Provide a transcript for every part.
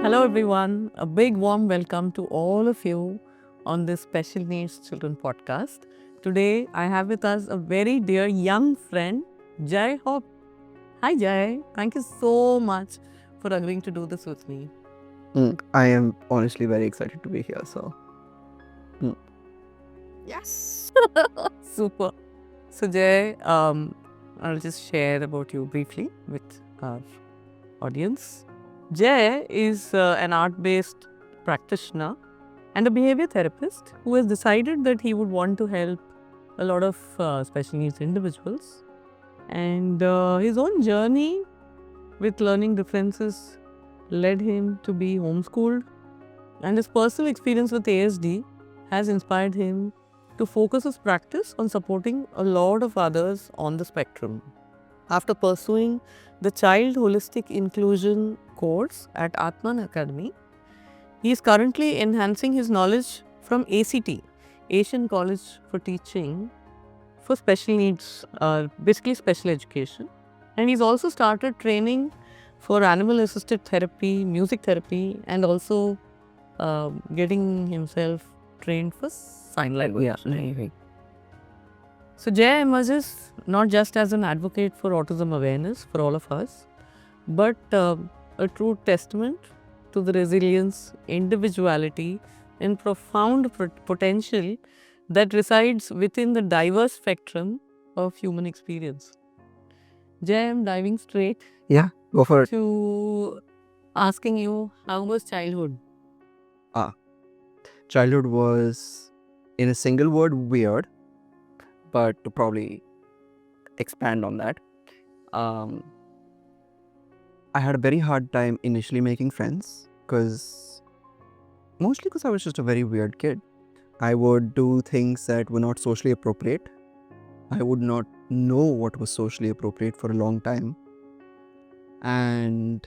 Hello, everyone. A big warm welcome to all of you on this Special Needs Children podcast. Today, I have with us a very dear young friend, Jai Hopf. Hi, Jai. Thank you so much for agreeing to do this with me. I am honestly very excited to be here. Yes. Super. So, Jai, I'll just share about you briefly with our audience. Jai is an art-based practitioner and a behavior therapist who has decided that he would want to help a lot of special needs individuals. And his own journey with learning differences led him to be homeschooled, and his personal experience with ASD has inspired him to focus his practice on supporting a lot of others on the spectrum. After pursuing the Child Holistic Inclusion course at Atman Academy, he is currently enhancing his knowledge from ACT, Asian College for Teaching for Special Needs, basically special education. And he's also started training for animal assisted therapy, music therapy, and also getting himself trained for sign language. So Jay emerges not just as an advocate for autism awareness for all of us, but a true testament to the resilience, individuality, and profound potential that resides within the diverse spectrum of human experience. Jay, I'm diving straight Yeah, go for it. to asking you, how was childhood? Childhood was, in a single word, weird, but to probably expand on that, um, I had a very hard time initially making friends mostly because I was just a very weird kid. I would do things that were not socially appropriate. I would not know what was socially appropriate for a long time. And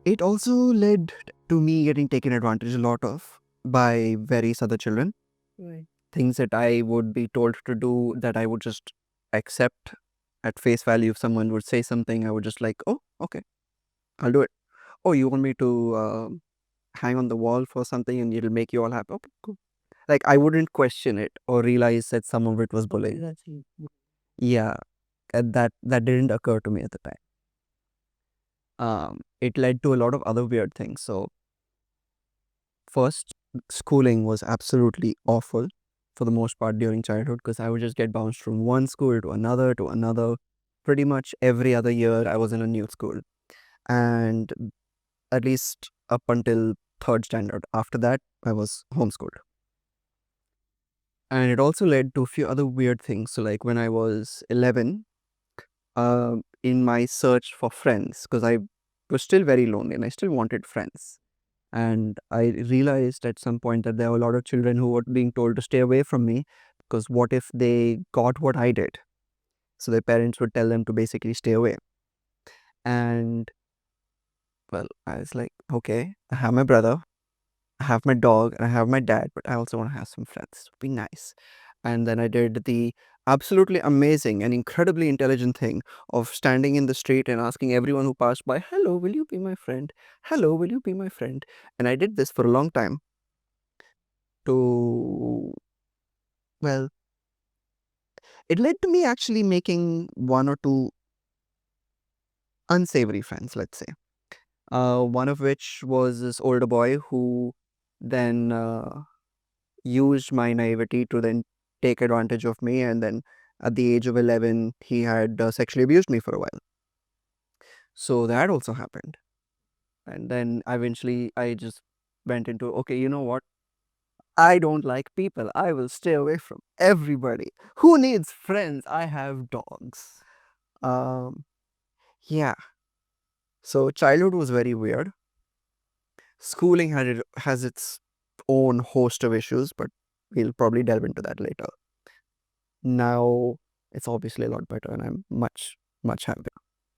it also led to me getting taken advantage a lot of by various other children. Right. Things that I would be told to do that I would just accept at face value. If someone would say something, I would just like, oh, okay, I'll do it. Oh, you want me to hang on the wall for something and it'll make you all happy? Okay, cool. Like, I wouldn't question it or realize that some of it was bullying. Yeah, and that didn't occur to me at the time. It led to a lot of other weird things. So first, schooling was absolutely awful for the most part during childhood because I would just get bounced from one school to another to another. Pretty much every other year, I was in a new school, and at least up until third standard. After that, I was homeschooled. And it also led to a few other weird things. So, like when I was 11, in my search for friends, because I was still very lonely and I still wanted friends. And I realized at some point that there were a lot of children who were being told to stay away from me because what if they got what I did? So their parents would tell them to basically stay away. And well, I was like, okay, I have my brother, I have my dog, and I have my dad, but I also want to have some friends. Be nice. And then I did the absolutely amazing and incredibly intelligent thing of standing in the street and asking everyone who passed by, hello, will you be my friend? Hello, will you be my friend? And I did this for a long time to, well, it led to me actually making one or two unsavory friends, let's say. One of which was this older boy who then used my naivety to then take advantage of me. And then at the age of 11, he had sexually abused me for a while. So that also happened. And then eventually I just went into, okay, you know what? I don't like people. I will stay away from everybody. Who needs friends? I have dogs. Um, yeah. So childhood was very weird. Schooling has its own host of issues, but we'll probably delve into that later. Now it's obviously a lot better, and I'm much, much happier.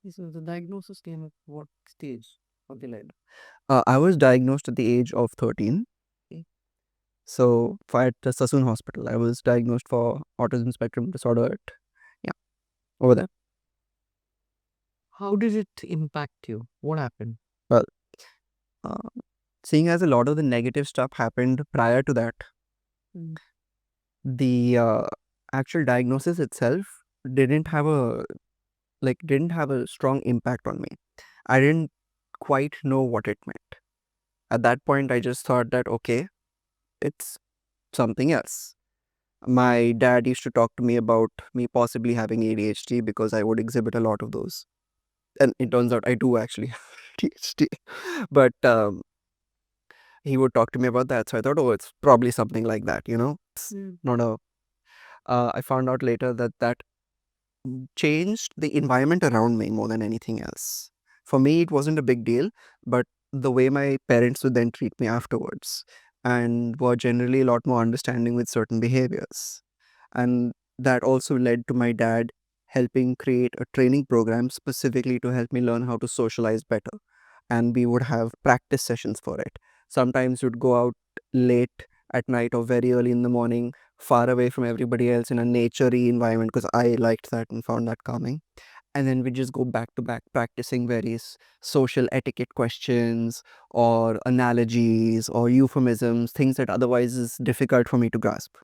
So the diagnosis came at what stage of the life? I was diagnosed at the age of 13. Okay. So at Sassoon Hospital, I was diagnosed for autism spectrum disorder. Yeah, over there. How did it impact you? What happened? Well, seeing as a lot of the negative stuff happened prior to that, Mm. the actual diagnosis itself didn't have a strong impact on me. I didn't quite know what it meant. At that point, I just thought that, okay, it's something else. My dad used to talk to me about me possibly having ADHD because I would exhibit a lot of those. And it turns out I do actually have ADHD. But he would talk to me about that. So I thought, oh, it's probably something like that, It's Mm. not a. I found out later that changed the environment around me more than anything else. For me, it wasn't a big deal, but the way my parents would then treat me afterwards and were generally a lot more understanding with certain behaviors. And that also led to my dad helping create a training program specifically to help me learn how to socialize better. And we would have practice sessions for it. Sometimes we'd go out late at night or very early in the morning, far away from everybody else in a naturey environment, because I liked that and found that calming. And then we just go back to back practicing various social etiquette questions or analogies or euphemisms, things that otherwise is difficult for me to grasp.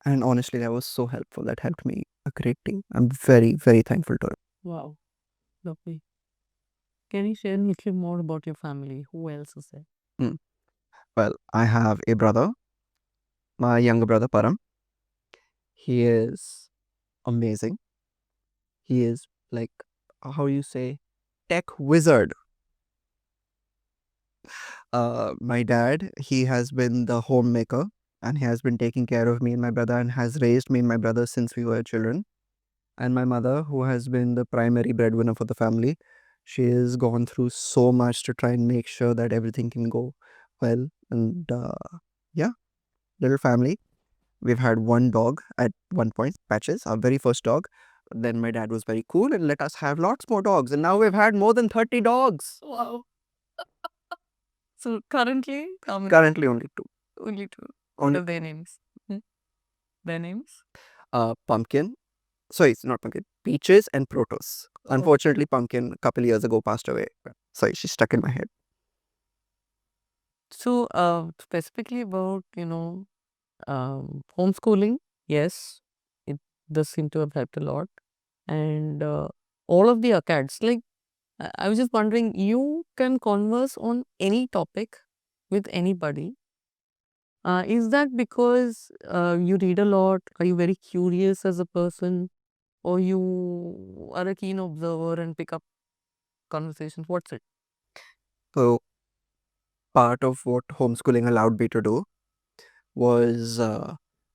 And honestly, that was so helpful. That helped me a great deal. I'm very, very thankful to it. Wow, lovely. Can you share a little more about your family? Who else is there? Mm. Well, I have a brother, my younger brother, Param. He is amazing. He is like, how you say, tech wizard. My dad, he has been the homemaker and he has been taking care of me and my brother and has raised me and my brother since we were children. And my mother, who has been the primary breadwinner for the family, she has gone through so much to try and make sure that everything can go well. And yeah, little family. We've had one dog at one point, Patches, our very first dog. Then my dad was very cool and let us have lots more dogs. And now we've had more than 30 dogs. Wow. So currently, how many? Currently only two. Only two. What Only are their names? Their names? Pumpkin. Sorry, it's not Pumpkin. Peaches and Protos. Oh. Unfortunately, Pumpkin a couple years ago passed away. Sorry, she's stuck in my head. So, specifically about, homeschooling, yes, it does seem to have helped a lot. And all of the acads, like, I was just wondering, you can converse on any topic with anybody. Is that because you read a lot? Are you very curious as a person? Or you are a keen observer and pick up conversations? What's it? So, part of what homeschooling allowed me to do was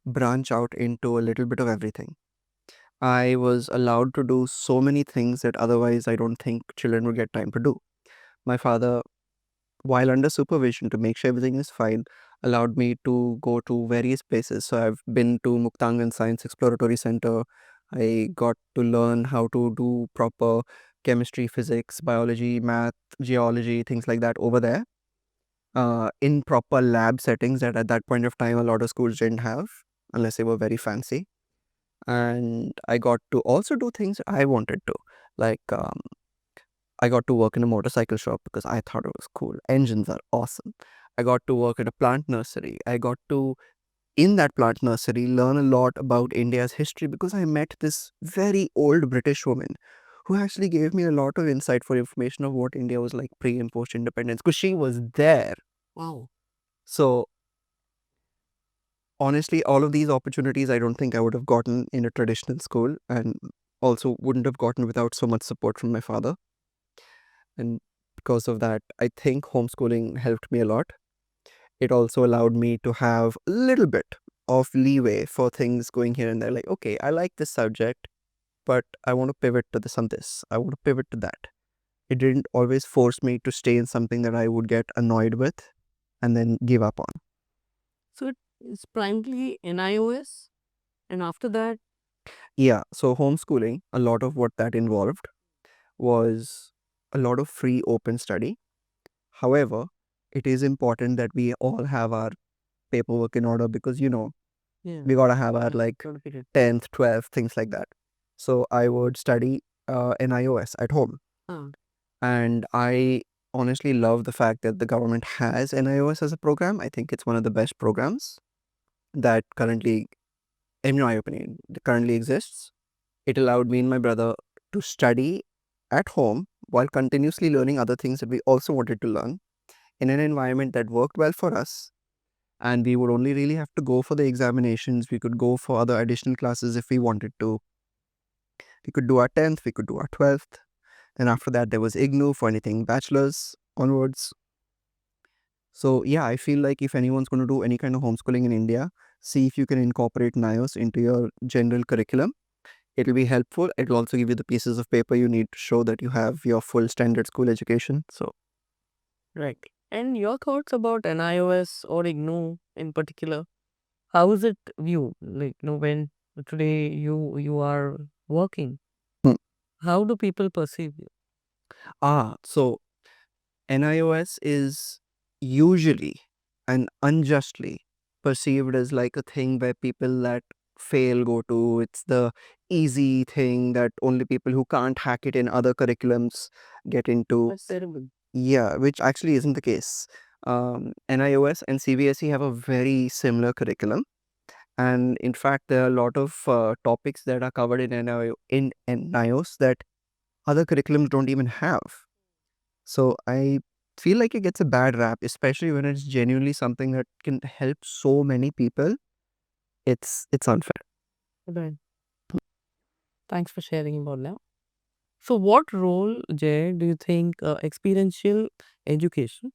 branch out into a little bit of everything. I was allowed to do so many things that otherwise I don't think children would get time to do. My father, while under supervision to make sure everything is fine, allowed me to go to various places. So I've been to Muktangan Science Exploratory Center. I got to learn how to do proper chemistry, physics, biology, math, geology, things like that over there. In proper lab settings that at that point of time a lot of schools didn't have unless they were very fancy. And I got to also do things I wanted to, like I got to work in a motorcycle shop because I thought it was cool. Engines are awesome. I got to work at a plant nursery. I got to, in that plant nursery, learn a lot about India's history because I met this very old British woman who actually gave me a lot of insightful information of what India was like pre and post independence because she was there. Wow. So, honestly, all of these opportunities I don't think I would have gotten in a traditional school and also wouldn't have gotten without so much support from my father. And because of that, I think homeschooling helped me a lot. It also allowed me to have a little bit of leeway for things going here and there. Like, okay, I like this subject, but I want to pivot to this and this. I want to pivot to that. It didn't always force me to stay in something that I would get annoyed with and then give up on. So it's primarily NIOS, and after that, Yeah, so homeschooling, a lot of what that involved was a lot of free open study. However, it is important that we all have our paperwork in order because yeah, we gotta have our like gotta pick it. 10th, 12th, things like that. So I would study NIOS at home, Ah, and I honestly love the fact that the government has NIOS as a program. I think it's one of the best programs that currently, in my opinion, that currently exists. It allowed me and my brother to study at home while continuously learning other things that we also wanted to learn in an environment that worked well for us. And we would only really have to go for the examinations. We could go for other additional classes if we wanted to. We could do our 10th, we could do our 12th. And after that, there was IGNU for anything bachelor's onwards. So, yeah, I feel like if anyone's going to do any kind of homeschooling in India, see if you can incorporate NIOS into your general curriculum. It'll be helpful. It'll also give you the pieces of paper you need to show that you have your full standard school education. So, Right. And your thoughts about NIOS or IGNOU in particular? How is it viewed? Like, when today you are working, hmm. how do people perceive you? So NIOS is usually and unjustly perceived as like a thing where people that fail go to. It's the easy thing that only people who can't hack it in other curriculums get into. That's terrible. Yeah, which actually isn't the case. NIOS and CBSE have a very similar curriculum. And in fact, there are a lot of topics that are covered in NIOS that other curriculums don't even have. So I feel like it gets a bad rap, especially when it's genuinely something that can help so many people. It's unfair. Right. Thanks for sharing about that. So, what role, Jay, do you think experiential education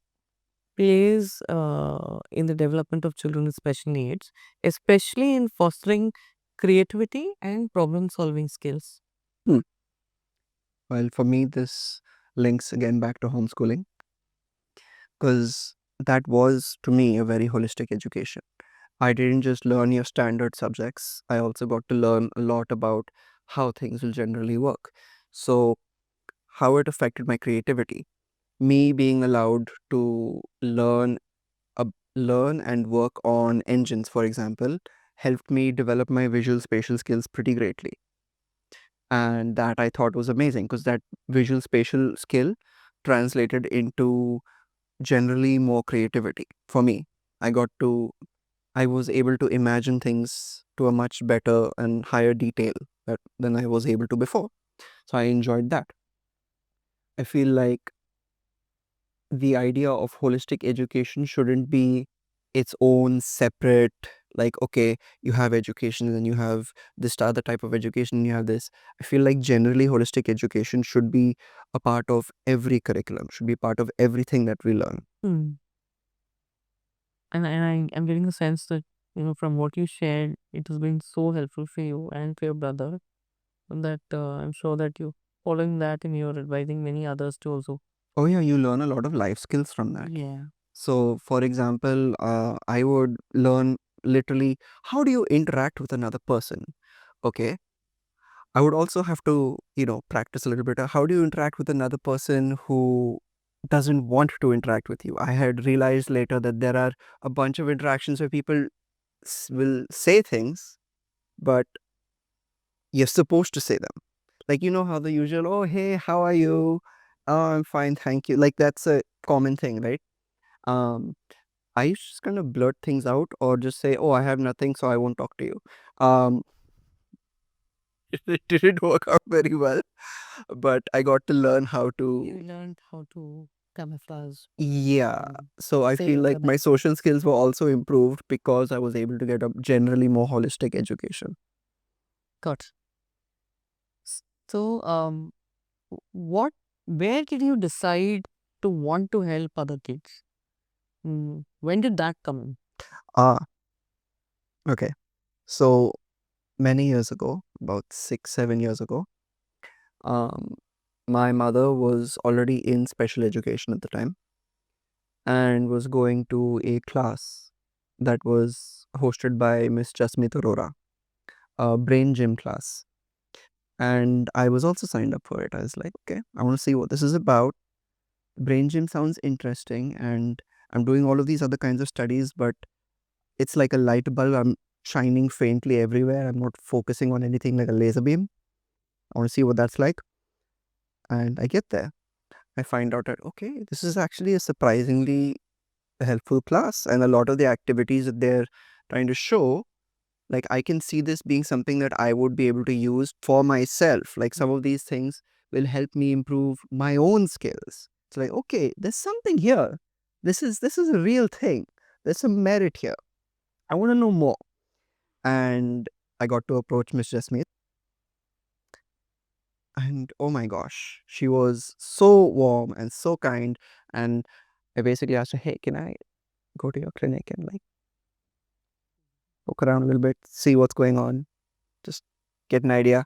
plays in the development of children with special needs, especially in fostering creativity and problem solving skills? Hmm. Well, for me, this links again back to homeschooling because that was to me a very holistic education. I didn't just learn your standard subjects. I also got to learn a lot about how things will generally work. So, how it affected my creativity. Me being allowed to learn and work on engines, for example, helped me develop my visual spatial skills pretty greatly. And that I thought was amazing because that visual spatial skill translated into generally more creativity for me. I got to I was able to imagine things to a much better and higher detail than I was able to before. So I enjoyed that. I feel like the idea of holistic education shouldn't be its own separate, like, okay, you have education and then you have this other type of education and you have this. I feel like generally holistic education should be a part of every curriculum, should be part of everything that we learn. Hmm. I'm getting a sense that, from what you shared, it has been so helpful for you and for your brother that I'm sure that you following that and you're advising many others to also. Oh yeah, you learn a lot of life skills from that. Yeah. So for example, I would learn literally how do you interact with another person. Okay, I would also have to, practice a little bit. How do you interact with another person who doesn't want to interact with you? I had realized later that there are a bunch of interactions where people will say things, but you're supposed to say them. Like, you know how the usual, oh, hey, how are you? Oh, I'm fine, thank you. Like, that's a common thing, right? Um, I used to just kind of blurt things out or just say, oh, I have nothing, so I won't talk to you. Um, it didn't work out very well, but I got to learn how You to. learned how to camouflage. Yeah. So I Say feel like my social skills were also improved because I was able to get a generally more holistic education. Got. So, what, where did you decide to want to help other kids? When did that come in? Ah, okay. So many years ago, about 6, 7 years ago, um, my mother was already in special education at the time and was going to a class that was hosted by Miss Jasmeet Arora, a brain gym class. And I was also signed up for it. I was like, okay, I want to see what this is about. Brain gym sounds interesting, and I'm doing all of these other kinds of studies, but it's like a light bulb. I'm shining faintly everywhere. I'm not focusing on anything like a laser beam. I want to see what that's like. And I get there. I find out that, okay, this is actually a surprisingly helpful class. And a lot of the activities that they're trying to show, like I can see this being something that I would be able to use for myself. Like some of these things will help me improve my own skills. It's like, okay, there's something here. This is a real thing. There's some merit here. I want to know more. And I got to approach Miss Jasmeet. And oh my gosh, she was so warm and so kind. And I basically asked her, hey, can I go to your clinic and like look around a little bit, see what's going on, just get an idea?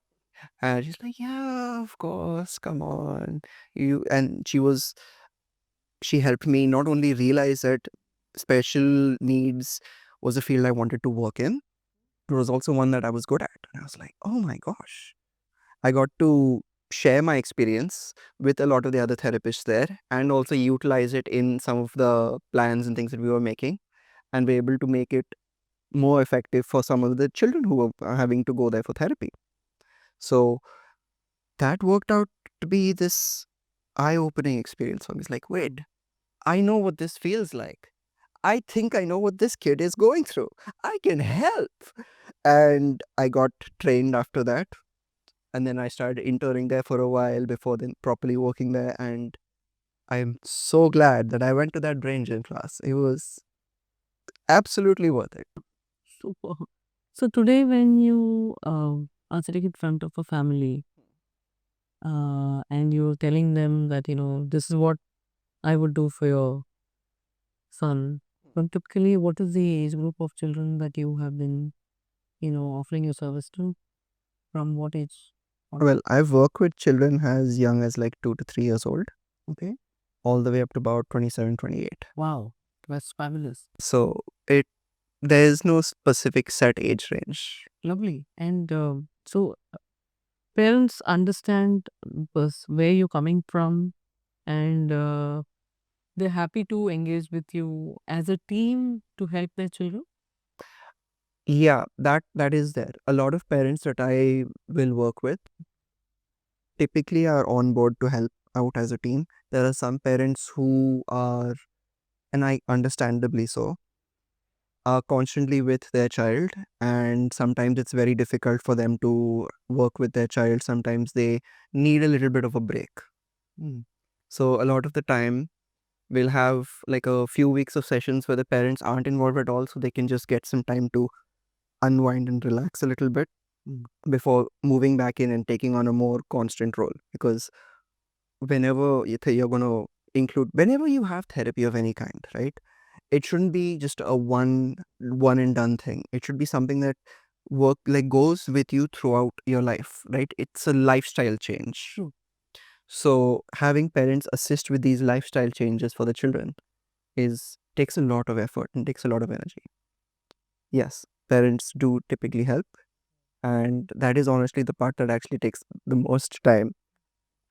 And she's like, yeah, of course, come on. And she helped me not only realize that special needs was a field I wanted to work in, it was also one that I was good at. And I was like, oh my gosh. I got to share my experience with a lot of the other therapists there and also utilize it in some of the plans and things that we were making and be able to make it more effective for some of the children who were having to go there for therapy. So that worked out to be this eye-opening experience for me. It's like, wait, I know what this feels like. I think I know what this kid is going through. I can help. And I got trained after that. And then I started interning there for a while before then properly working there. And I'm so glad that I went to that brain gym class. It was absolutely worth it. Super. So today, when you are sitting in front of a family and you're telling them that, this is what I would do for your son, then typically, what is the age group of children that you have been, offering your service to? From what age? Well, I've worked with children as young as like 2 to 3 years old, Okay. all the way up to about 27, 28. Wow, that's fabulous. So there's no specific set age range. Lovely. And so parents understand where you're coming from, and they're happy to engage with you as a team to help their children. Yeah, that is there. A lot of parents that I will work with typically are on board to help out as a team. There are some parents who are, and I understandably so, are constantly with their child, and sometimes it's very difficult for them to work with their child. Sometimes they need a little bit of a break. So a lot of the time we'll have like a few weeks of sessions where the parents aren't involved at all, so they can just get some time to unwind and relax a little bit before moving back in and taking on a more constant role. Because whenever you're going to include, whenever you have therapy of any kind, right, it shouldn't be just a one and done thing. It should be something that goes with you throughout your life, right? It's a lifestyle change. True. So having parents assist with these lifestyle changes for the children is takes a lot of effort and takes a lot of energy. Yes, parents do typically help, and that is honestly the part that actually takes the most time.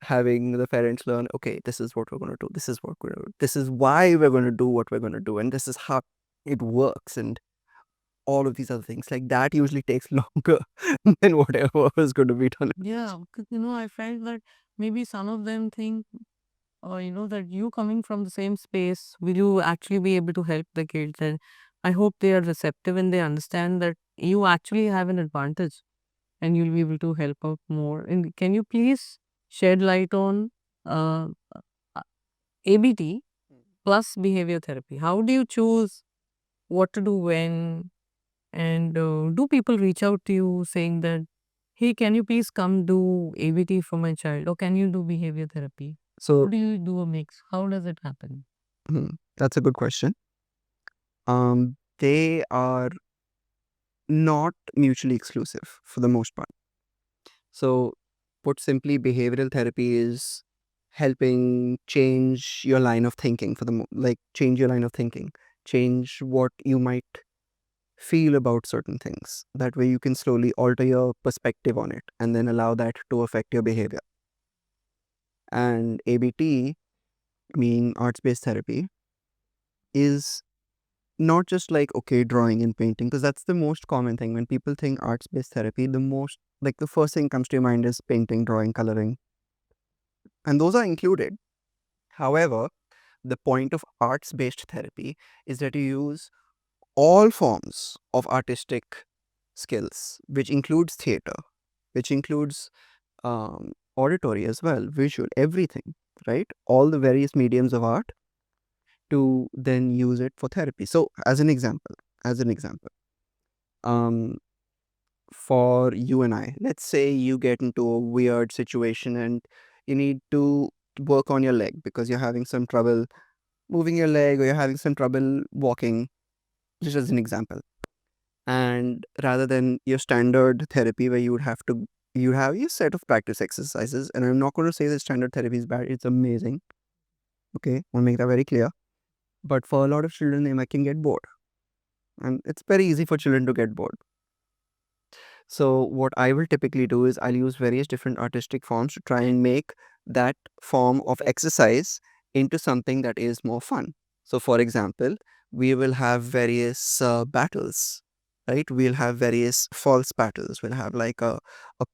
Having the parents learn, okay, this is what we're going to do, this is what we're going to do, this is why we're going to do what we're going to do, and this is how it works, and all of these other things. Like that usually takes longer than whatever is going to be done. Yeah, because I felt that maybe some of them think, that you coming from the same space, will you actually be able to help the kids? And I hope they are receptive and they understand that you actually have an advantage and you'll be able to help out more. And can you please shed light on uh, uh, ABT plus behavior therapy? How do you choose what to do when? And do people reach out to you saying that, hey, can you please come do ABT for my child? Or can you do behavior therapy? Or So do you do a mix? How does it happen? that's a good question. They are not mutually exclusive for the most part. So, put simply, behavioral therapy is helping change your line of thinking change your line of thinking, change what you might feel about certain things. That way, you can slowly alter your perspective on it and then allow that to affect your behavior. And ABT, mean arts based therapy, is not just like, okay, drawing and painting, because that's the most common thing. When people think arts based therapy, the first thing comes to your mind is painting, drawing, coloring, and those are included. However, the point of arts-based therapy is that you use all forms of artistic skills, which includes theater, which includes auditory as well, visual, everything, right? All the various mediums of art to then use it for therapy. So, as an example, um, for you and I, let's say you get into a weird situation and you need to work on your leg because you're having some trouble moving your leg or you're having some trouble walking, just as an example. And rather than your standard therapy where you have your set of practice exercises, and I'm not going to say that standard therapy is bad, it's amazing. Okay, I'll make that very clear. But for a lot of children, they might can get bored. And it's very easy for children to get bored. So what I will typically do is I'll use various different artistic forms to try and make that form of exercise into something that is more fun. So for example, we will have various battles, right? We'll have various false battles. We'll have like a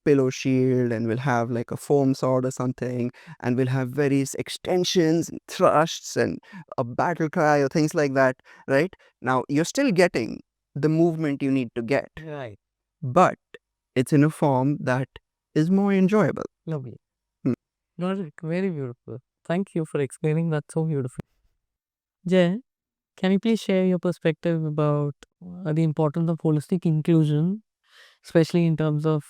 pillow shield, and we'll have like a foam sword or something, and we'll have various extensions and thrusts and a battle cry or things like that, right? Now you're still getting the movement you need to get, Right. but it's in a form that is more enjoyable. Lovely. Hmm. Got it. Very beautiful. Thank you for explaining that so beautifully. Jay, can you please share your perspective about the importance of holistic inclusion, especially in terms of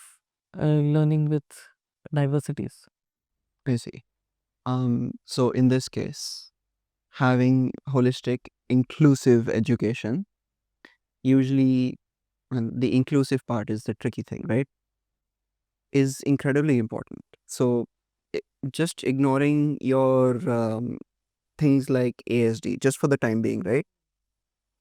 learning with diversities? I see. So in this case, having holistic, inclusive education, usually, and the inclusive part is the tricky thing, right? Is incredibly important. So i- just ignoring your things like ASD, just for the time being, right?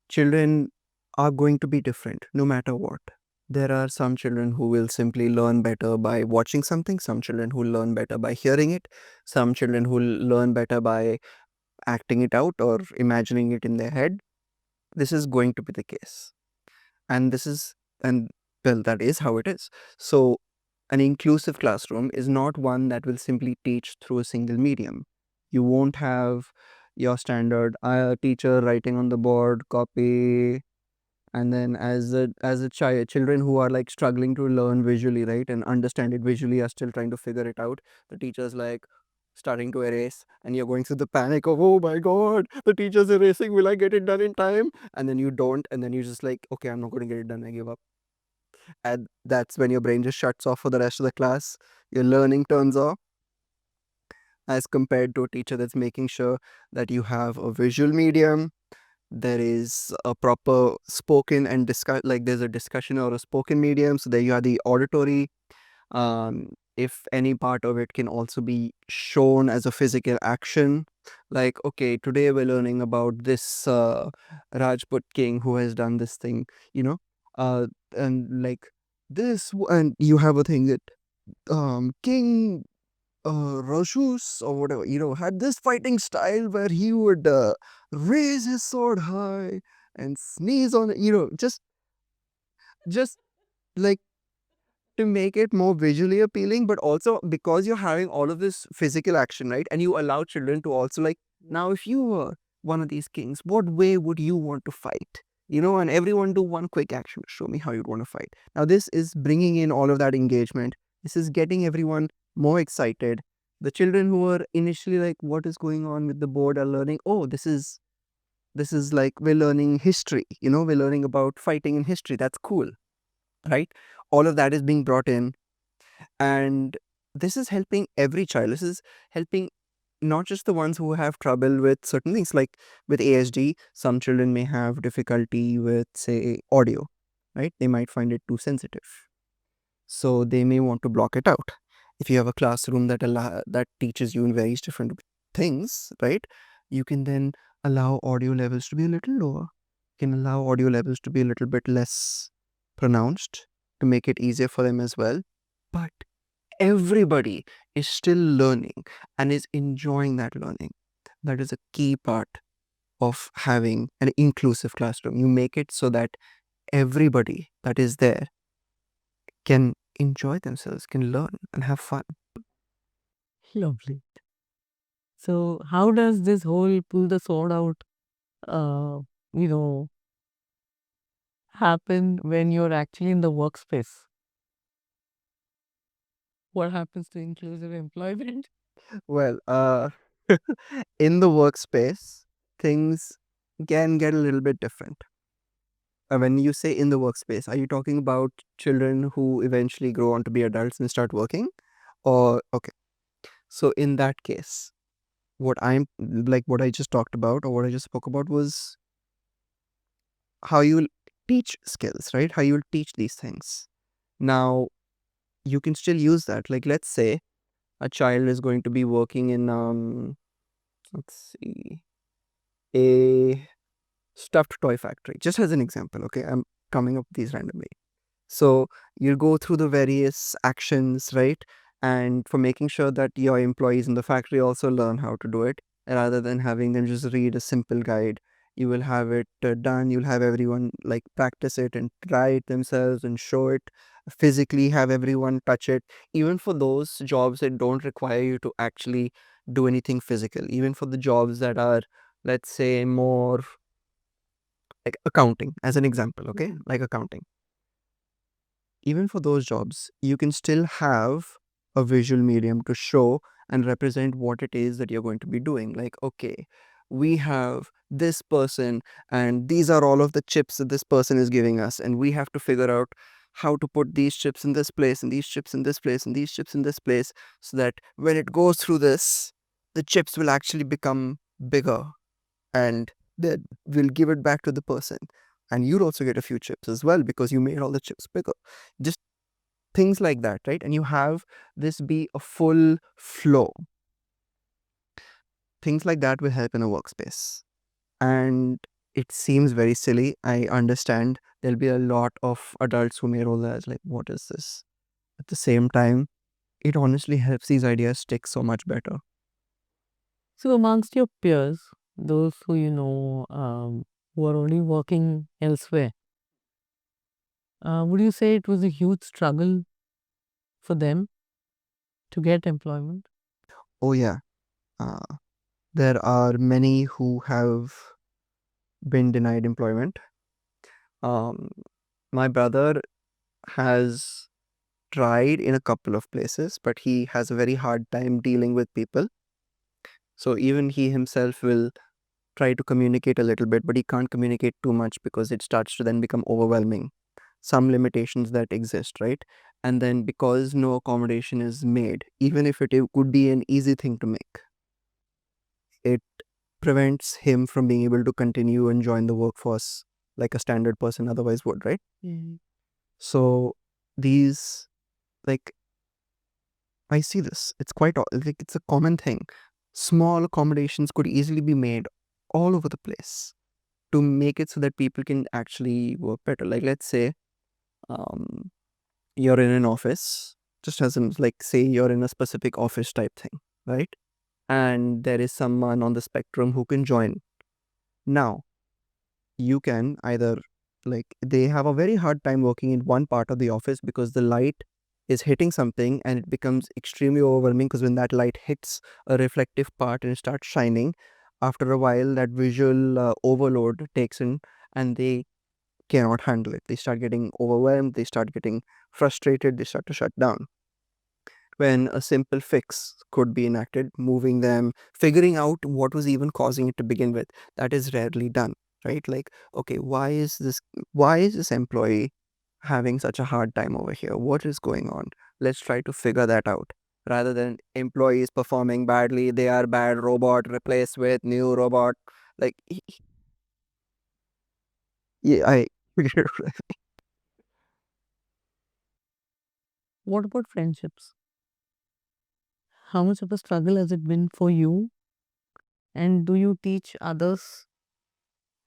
Children are going to be different no matter what. There are some children who will simply learn better by watching something, some children who learn better by hearing it, some children who learn better by acting it out or imagining it in their head. This is going to be the case. And this is, and well, that is how it is. So, an inclusive classroom is not one that will simply teach through a single medium. You won't have your standard teacher writing on the board, copy, and then as a child, children who are like struggling to learn visually, right, and understand it visually are still trying to figure it out. The teacher's like starting to erase, and you're going through the panic of, oh my god, the teacher's erasing, will I get it done in time? And then you don't, and then you're just like, okay, I'm not going to get it done, I give up. And that's when your brain just shuts off for the rest of the class. Your learning turns off, as compared to a teacher that's making sure that you have a visual medium, there is a proper spoken and discuss, like there's a discussion or a spoken medium, so there you have the auditory. If any part of it can also be shown as a physical action, like, okay, today we're learning about this Rajput king who has done this thing, you know, and like and you have a thing that King Rashus or whatever, had this fighting style where he would raise his sword high and sneeze on it, just like to make it more visually appealing, but also because you're having all of this physical action, right? And you allow children to also, like, now if you were one of these kings, what way would you want to fight? And everyone do one quick action to show me how you'd want to fight. Now, this is bringing in all of that engagement. This is getting everyone more excited. The children who were initially like, what is going on with the board are learning, oh, this is like we're learning history, we're learning about fighting in history. That's cool, right? All of that is being brought in, and this is helping every child. This is helping not just the ones who have trouble with certain things, like with ASD. Some children may have difficulty with, say, audio, right? They might find it too sensitive, so they may want to block it out. If you have a classroom that teaches you in various different things, right, you can then allow audio levels to be a little lower. You can allow audio levels to be a little bit less pronounced to make it easier for them as well. But everybody is still learning and is enjoying that learning. That is a key part of having an inclusive classroom. You make it so that everybody that is there can enjoy themselves, can learn and have fun. Lovely. So how does this whole pull the sword out, you know, happen when you're actually in the workspace? What happens to inclusive employment? Well, in the workspace, things can get a little bit different. When you say in the workspace, are you talking about children who eventually grow on to be adults and start working? Or, okay. So, in that case, what I just talked about or what I just spoke about was how you'll teach skills, right? How you'll teach these things. Now, you can still use that. Like, let's say a child is going to be working in, let's see, a stuffed toy factory, just as an example. Okay, I'm coming up with these randomly. So you go through the various actions, right? And for making sure that your employees in the factory also learn how to do it, rather than having them just read a simple guide, you will have it done. You'll have everyone like practice it and try it themselves and show it physically, have everyone touch it. Even for those jobs that don't require you to actually do anything physical, even for the jobs that are, let's say, more like accounting, as an example, okay? Like accounting, even for those jobs, you can still have a visual medium to show and represent what it is that you're going to be doing. Like, okay, we have this person, and these are all of the chips that this person is giving us, and we have to figure out how to put these chips in this place, and these chips in this place, and these chips in this place, so that when it goes through this, the chips will actually become bigger, and then we'll give it back to the person. And you'll also get a few chips as well because you made all the chips bigger. Just things like that, right? And you have this be a full flow. Things like that will help in a workspace. And it seems very silly. I understand there'll be a lot of adults who may roll their eyes like, what is this? At the same time, it honestly helps these ideas stick so much better. So amongst your peers, those who who are only working elsewhere, would you say it was a huge struggle for them to get employment? Oh, yeah. Uh, there are many who have been denied employment. Um, my brother has tried in a couple of places, but he has a very hard time dealing with people. So even he himself will try to communicate a little bit, but he can't communicate too much because it starts to then become overwhelming. Some limitations that exist, right? And then because no accommodation is made, even if it could be an easy thing to make, it prevents him from being able to continue and join the workforce like a standard person otherwise would, right? So these, like, I see this. It's quite like it's a common thing. Small accommodations could easily be made all over the place to make it so that people can actually work better. Like, let's say um, you're in an office, just as in, like, say you're in a specific office type thing, right? And there is someone on the spectrum who can join. Now, you can either, like, they have a very hard time working in one part of the office because the light is hitting something and it becomes extremely overwhelming because when that light hits a reflective part and it starts shining, after a while that visual overload takes in and they cannot handle it. They start getting overwhelmed, they start getting frustrated, they start to shut down. When a simple fix could be enacted, moving them, figuring out what was even causing it to begin with, that is rarely done, right? Like, okay, why is this employee having such a hard time over here? What is going on? Let's try to figure that out. Rather than employees performing badly, they are bad, robot replaced with new robot. Like, yeah, I What about friendships? How much of a struggle has it been for you? And do you teach others?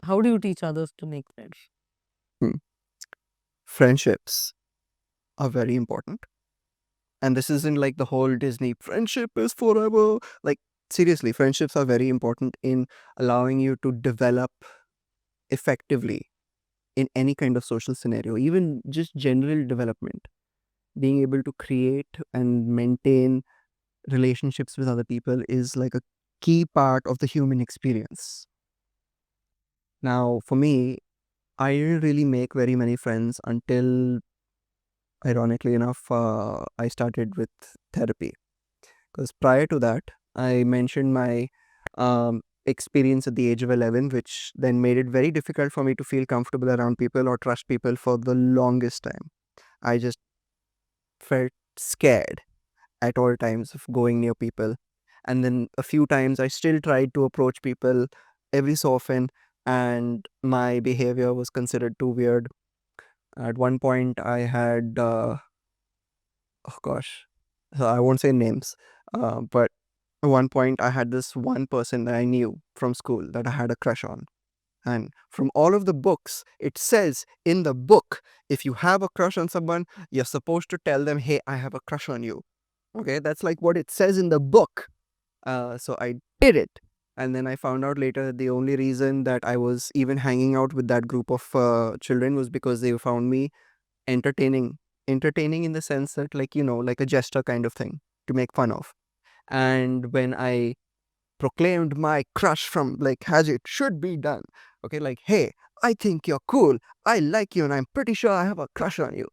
How do you teach others to make friends? Hmm. Friendships are very important. And this isn't like the whole Disney friendship is forever. Like, seriously, friendships are very important in allowing you to develop effectively in any kind of social scenario, even just general development. Being able to create and maintain relationships with other people is like a key part of the human experience. Now, for me, I didn't really make very many friends until, ironically enough, I started with therapy. Because prior to that, I mentioned my experience at the age of 11, which then made it very difficult for me to feel comfortable around people or trust people for the longest time. I just felt scared at all times of going near people. And then a few times I still tried to approach people every so often, and my behavior was considered too weird. At one point, I had, oh gosh, so I won't say names, but at one point, I had this one person that I knew from school that I had a crush on. And from all of the books, it says in the book, if you have a crush on someone, you're supposed to tell them, hey, I have a crush on you. Okay, that's like what it says in the book. So I did it. And then I found out later that the only reason that I was even hanging out with that group of children was because they found me entertaining. Entertaining in the sense that, like, like a jester kind of thing to make fun of. And when I proclaimed my crush from, like, as it should be done, okay, like, hey, I think you're cool, I like you, and I'm pretty sure I have a crush on you.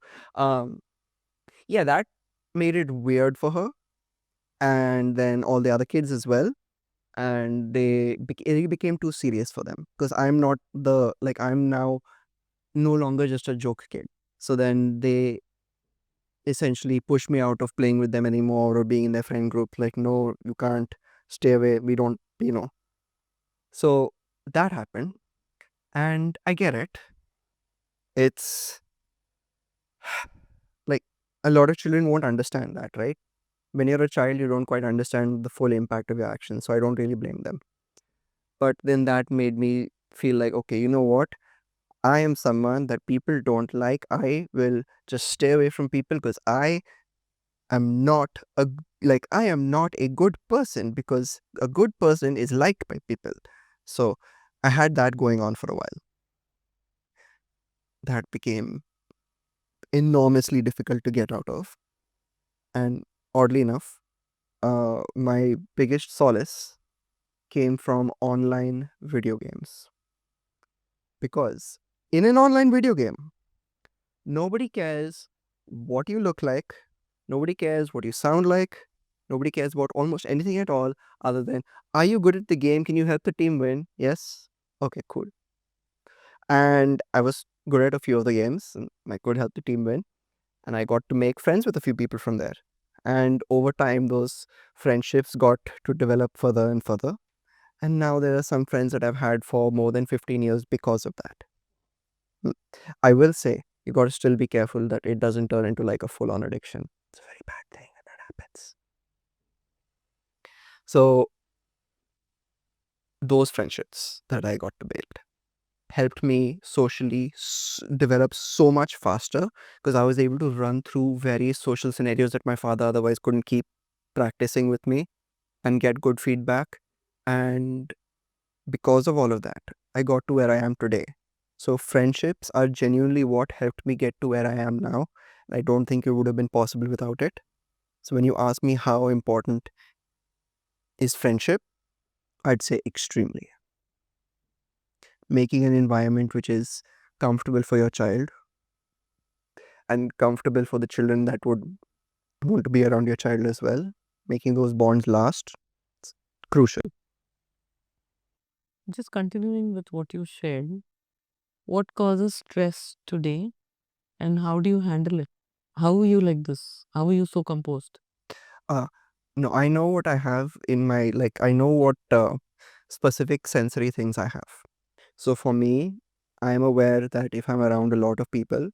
Yeah, that made it weird for her, and then all the other kids as well. And it became too serious for them, because I'm now no longer just a joke kid. So then they essentially push me out of playing with them anymore or being in their friend group. Like, no, you can't, stay away, we don't. So that happened, and I get it. It's like a lot of children won't understand that, right? When you're a child, you don't quite understand the full impact of your actions, so I don't really blame them. But then that made me feel like, okay, you know what? I am someone that people don't like. I will just stay away from people, because am not a I am not a good person, because a good person is liked by people. So I had that going on for a while. That became enormously difficult to get out of. And oddly enough, my biggest solace came from online video games. Because in an online video game, nobody cares what you look like, nobody cares what you sound like, nobody cares about almost anything at all, other than, are you good at the game? Can you help the team win? Yes? Okay, cool. And I was good at a few of the games, and I could help the team win. And I got to make friends with a few people from there. And over time, those friendships got to develop further and further. And now there are some friends that I've had for more than 15 years because of that. I will say, you got to still be careful that it doesn't turn into like a full on addiction. It's a very bad thing when that happens. So, those friendships that I got to build helped me socially develop so much faster, because I was able to run through various social scenarios that my father otherwise couldn't keep practicing with me and get good feedback. And because of all of that, I got to where I am today. So friendships are genuinely what helped me get to where I am now. I don't think it would have been possible without it. So when you ask me how important is friendship, I'd say extremely. Making an environment which is comfortable for your child and comfortable for the children that would want to be around your child as well, making those bonds last, it's crucial. Just continuing with what you shared, what causes stress today and how do you handle it? How are you like this? How are you so composed? Uh, no, I know what I have in my, I know what specific sensory things I have. So for me, I am aware that if I'm around a lot of people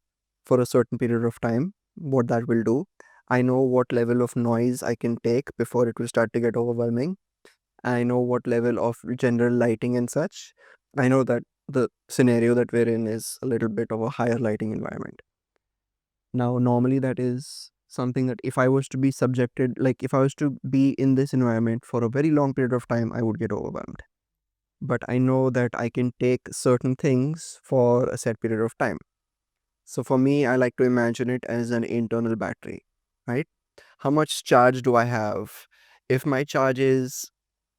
for a certain period of time, what that will do. I know what level of noise I can take before it will start to get overwhelming. I know what level of general lighting and such. I know that the scenario that we're in is a little bit of a higher lighting environment. Now, normally that is something that if I was to be subjected, like if I was to be in this environment for a very long period of time, I would get overwhelmed. But I know that I can take certain things for a set period of time. So for me, I like to imagine it as an internal battery, right? How much charge do I have? If my charge is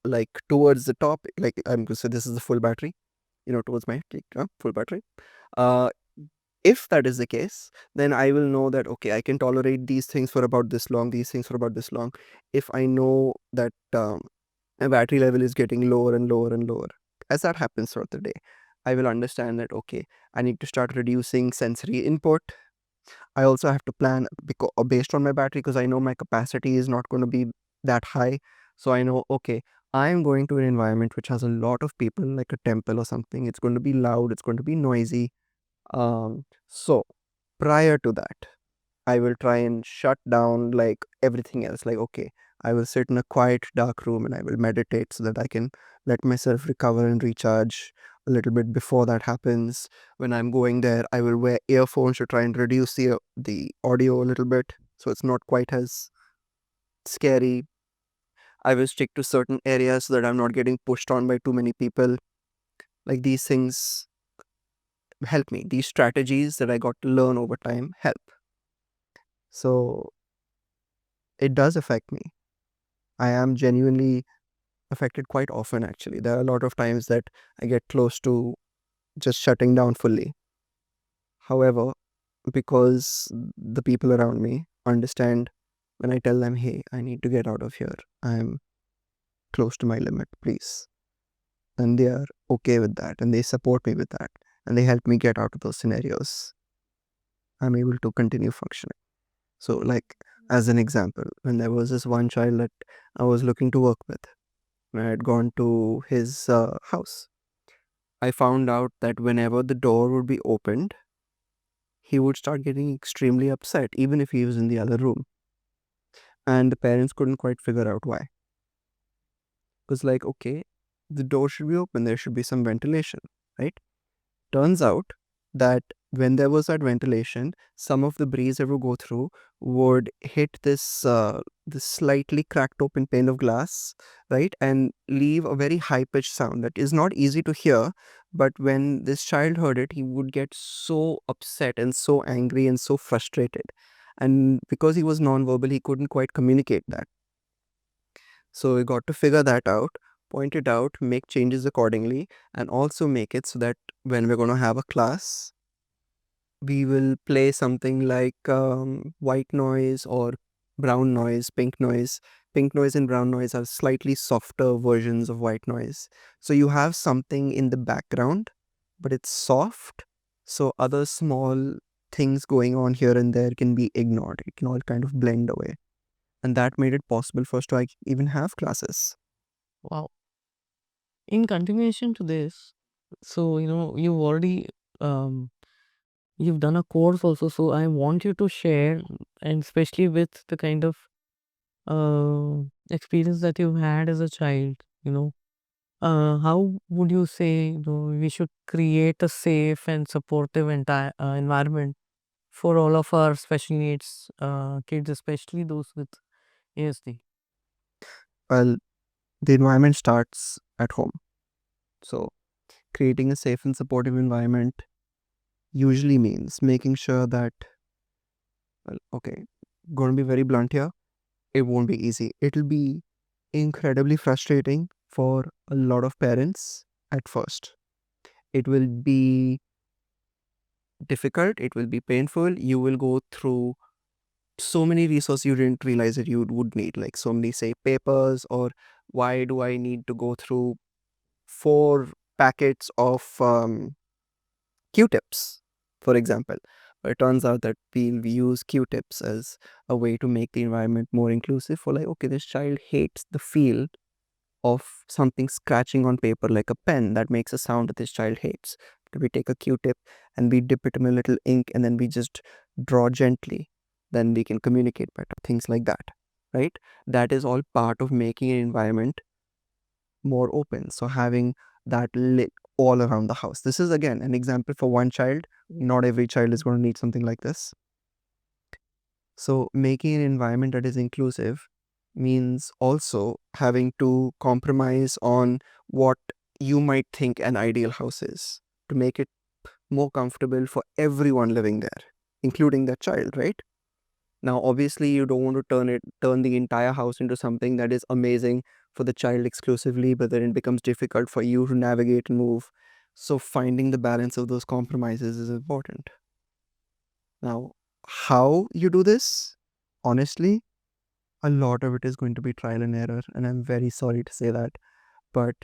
like towards the top, like I'm going to say this is the full battery, towards my full battery. If that is the case, then I will know that, okay, I can tolerate these things for about this long, these things for about this long. If I know that my battery level is getting lower and lower and lower, as that happens throughout the day, I will understand that, okay, I need to start reducing sensory input. I also have to plan based on my battery, because I know my capacity is not going to be that high. So I know, okay, I'm going to an environment which has a lot of people, like a temple or something. It's going to be loud, it's going to be noisy. So prior to that, I will try and shut down like everything else. Like, okay, I will sit in a quiet, dark room and I will meditate so that I can let myself recover and recharge a little bit before that happens. When I'm going there, I will wear earphones to try and reduce the audio a little bit so it's not quite as scary. I will stick to certain areas so that I'm not getting pushed on by too many people. Like, these things help me. These strategies that I got to learn over time help. So it does affect me. I am genuinely affected quite often, actually. There are a lot of times that I get close to just shutting down fully. However, because the people around me understand when I tell them, hey, I need to get out of here, I'm close to my limit, please. And they are okay with that and they support me with that and they help me get out of those scenarios. I'm able to continue functioning. So, like, as an example, when there was this one child that I was looking to work with, when I had gone to his house, I found out that whenever the door would be opened, he would start getting extremely upset, even if he was in the other room. And the parents couldn't quite figure out why. It was like, okay, the door should be open, there should be some ventilation, right? Turns out that when there was that ventilation, some of the breeze that would go through would hit this slightly cracked open pane of glass, right, and leave a very high pitched sound that is not easy to hear. But when this child heard it, he would get so upset and so angry and so frustrated. And because he was nonverbal, he couldn't quite communicate that. So we got to figure that out, point it out, make changes accordingly, and also make it so that when we're going to have a class, we will play something like white noise or brown noise, pink noise. Pink noise and brown noise are slightly softer versions of white noise. So you have something in the background, but it's soft. So other small things going on here and there can be ignored. It can all kind of blend away. And that made it possible for us to even have classes. Wow. In continuation to this, so you've already you've done a course also, so I want you to share, and especially with the kind of experience that you've had as a child, how would you say we should create a safe and supportive entire environment for all of our special needs kids, especially those with ASD? Well, the environment starts at home. So creating a safe and supportive environment usually means making sure that, well, okay, going to be very blunt here, it won't be easy. It'll be incredibly frustrating for a lot of parents at first. It will be difficult, it will be painful. You will go through so many resources you didn't realize that you would need, like so many, say, papers, or why do I need to go through 4 packets of Q-tips, for example. But it turns out that we use Q-tips as a way to make the environment more inclusive for, like, okay, this child hates the feel of something scratching on paper like a pen that makes a sound that this child hates. We take a Q-tip and we dip it in a little ink and then we just draw gently. Then we can communicate better, things like that, right? That is all part of making an environment more open. So having that lit all around the house. This is again an example for one child. Not every child is going to need something like this. So making an environment that is inclusive means also having to compromise on what you might think an ideal house is to make it more comfortable for everyone living there, including that child, right? Now, obviously, you don't want to turn the entire house into something that is amazing for the child exclusively, but then it becomes difficult for you to navigate and move. So finding the balance of those compromises is important. Now, how you do this, honestly, a lot of it is going to be trial and error, and I'm very sorry to say that, but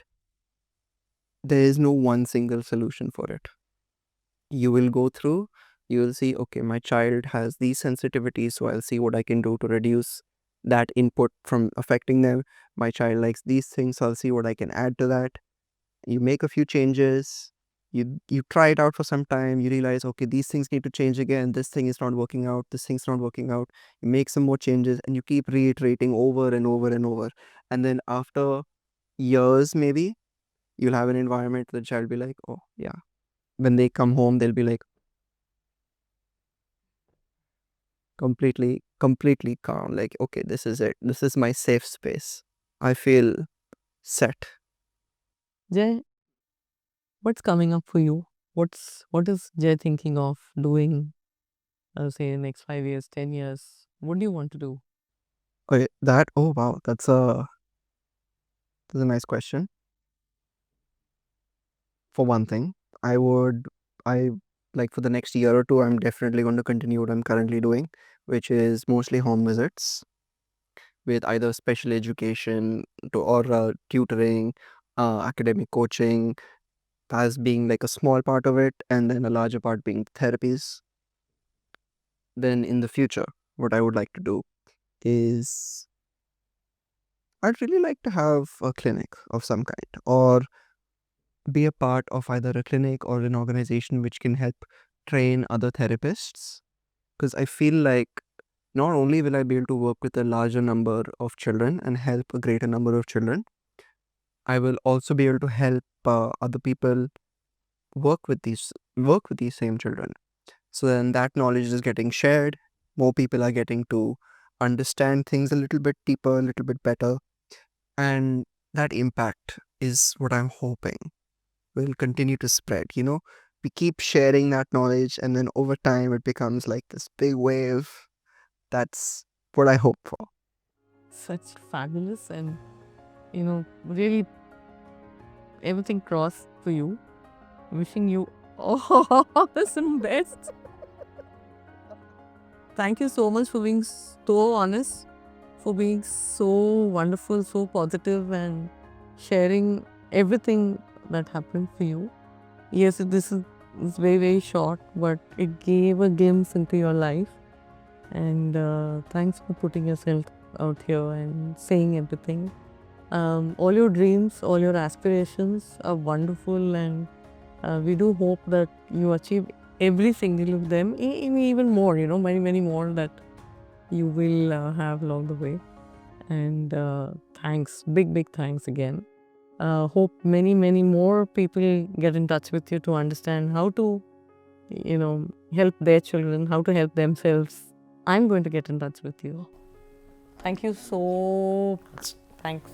there is no one single solution for it. You will go through, you will see, okay, my child has these sensitivities, so I'll see what I can do to reduce that input from affecting them. My child likes these things, so I'll see what I can add to that. You make a few changes, you try it out for some time, you realize, okay, these things need to change again, this thing is not working out, this thing's not working out. You make some more changes and you keep reiterating over and over and over. And then after years, maybe you'll have an environment where the child will be like, oh yeah, when they come home they'll be like completely calm, like, okay, this is it, this is my safe space, I feel set. Jay, what's coming up for you? What is Jay thinking of doing, say, in the next 5 years, 10 years? What do you want to do? Okay, oh wow, that's a nice question. For one thing, I like for the next year or two, I'm definitely going to continue what I'm currently doing, which is mostly home visits with either special education or tutoring, academic coaching, as being like a small part of it, and then a larger part being therapies. Then in the future, what I would like to do is I'd really like to have a clinic of some kind, or be a part of either a clinic or an organization which can help train other therapists. Because I feel like not only will I be able to work with a larger number of children and help a greater number of children, I will also be able to help other people work with these same children. So then that knowledge is getting shared. More people are getting to understand things a little bit deeper, a little bit better, and that impact is what I'm hoping will continue to spread. We keep sharing that knowledge, and then over time it becomes like this big wave. That's what I hope for. Such fabulous and, really everything crossed for you. Wishing you all the best. Thank you so much for being so honest, for being so wonderful, so positive, and sharing everything that happened for you. Yes, this is very, very short, but it gave a glimpse into your life. And thanks for putting yourself out here and saying everything. All your dreams, all your aspirations are wonderful, and we do hope that you achieve every single of them, even more, many, many more that you will have along the way. And thanks, big thanks again. Hope many, many more people get in touch with you to understand how to, help their children, how to help themselves. I'm going to get in touch with you. Thank you so much. Thanks.